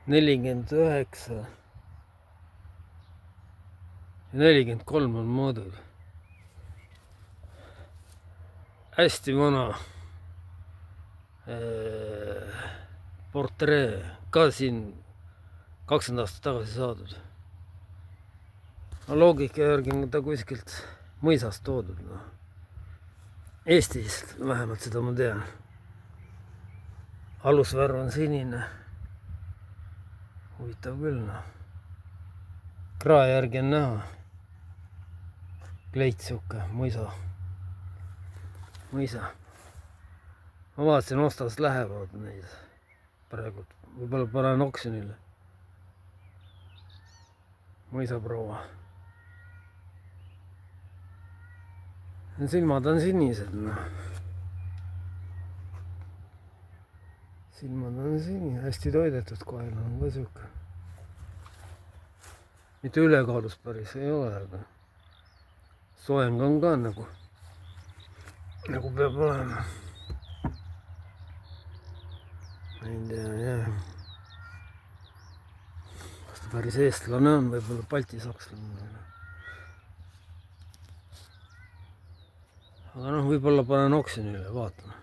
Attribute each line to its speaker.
Speaker 1: 49 ja 43 on mõõdud. Hästi vana portree ka siin 20 aastat tagasi saadud. Loogika järgi on ta kuskilt mõisast toodud. No. Eestist vähemalt seda ma tean. Alusvärv on sinine. Huvitav küll. No. Krae järgi on näha. Kleit siuke, mõisa. Ma vaatasin, ostas lähevad neid praegu. Võib-olla panen oksjonile. Mõisaproua. Silmad on sinised. No. Silmad on sinised. Hästi toidetud koel on ka siuke. Mitte ülekaalus päris ei ole, aga soeng on ka nagu peab olema. Ei tea, jah. Kas ta päris eestlane on, võib-olla baltisakslane. Aga noh, võib-olla panen oksjonile, vaatan.